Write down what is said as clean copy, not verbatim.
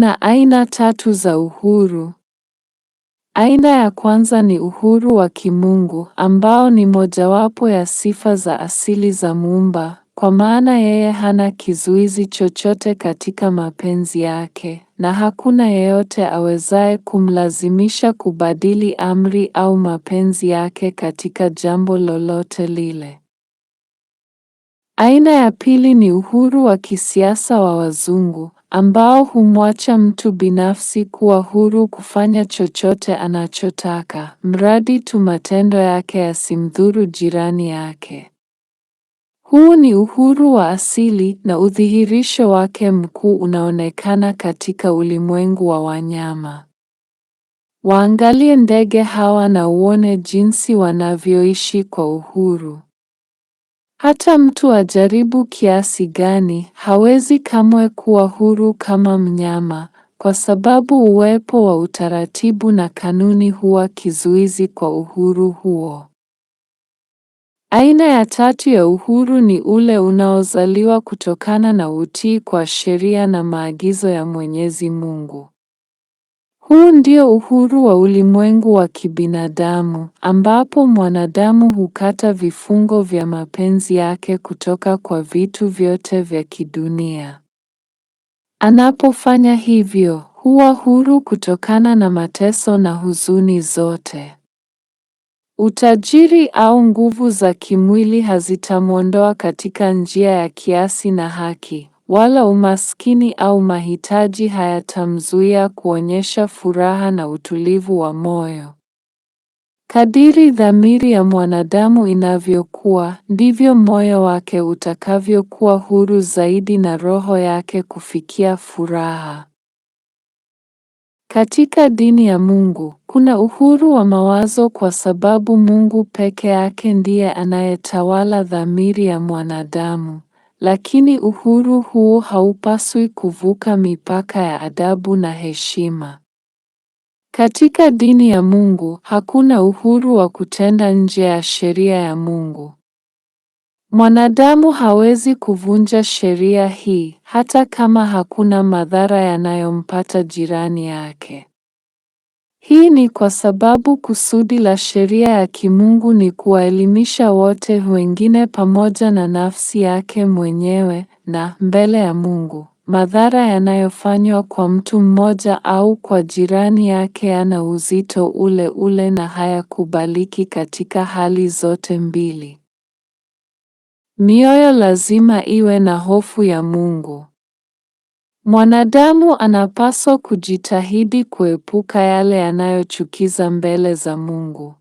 Na aina tatu za uhuru. Aina ya kwanza ni uhuru wa kimungu, ambao ni mojawapo ya sifa za asili za Muumba, kwa maana yeye hana kizuizi chochote katika mapenzi yake, na hakuna yeyote awezaye kumlazimisha kubadili amri au mapenzi yake katika jambo lolote lile. Aina ya pili ni uhuru wa kisiasa wa wazungu, ambao humwacha mtu binafsi kuwa huru kufanya chochote anachotaka, mradi tu matendo yake yasimdhuru jirani yake. Huu ni uhuru wa asili na udhihirisho wake mkuu unaonekana katika ulimwengu wa wanyama. Waangalie ndege hawa na uone jinsi wanavyoishi kwa uhuru. Hata mtu ajaribu kiasi gani, hawezi kamwe kuwa huru kama mnyama, kwa sababu uwepo wa utaratibu na kanuni huwa kizuizi kwa uhuru huo. Aina ya tatu ya uhuru ni ule unaozaliwa kutokana na utii kwa sheria na maagizo ya Mwenyezi Mungu. Huu ndio uhuru wa ulimwengu wa kibinadamu, ambapo mwanadamu hukata vifungo vya mapenzi yake kutoka kwa vitu vyote vya kidunia. Anapofanya hivyo, huwa huru kutokana na mateso na huzuni zote. Utajiri au nguvu za kimwili hazitamwondoa katika njia ya kiasi na haki, wala umaskini au mahitaji hayatamzuia kuonyesha furaha na utulivu wa moyo. Kadiri dhamiri ya mwanadamu inavyokuwa, ndivyo moyo wake utakavyokuwa huru zaidi na roho yake kufikia furaha. Katika dini ya Mungu, kuna uhuru wa mawazo kwa sababu Mungu peke yake ndiye anayetawala dhamiri ya mwanadamu, lakini uhuru huu haupaswi kuvuka mipaka ya adabu na heshima. Katika dini ya Mungu, hakuna uhuru wa kutenda nje ya sheria ya Mungu. Mwanadamu hawezi kuvunja sheria hii, hata kama hakuna madhara yanayompata jirani yake. Hii ni kwa sababu kusudi la sheria ya kimungu ni kuwaelimisha wote wengine pamoja na nafsi yake mwenyewe, na mbele ya Mungu, madhara yanayofanywa kwa mtu mmoja au kwa jirani yake yana uzito ule ule na hayakubaliki katika hali zote mbili. Mioyo lazima iwe na hofu ya Mungu. Mwanadamu anapaswa kujitahidi kuepuka yale yanayochukiza mbele za Mungu.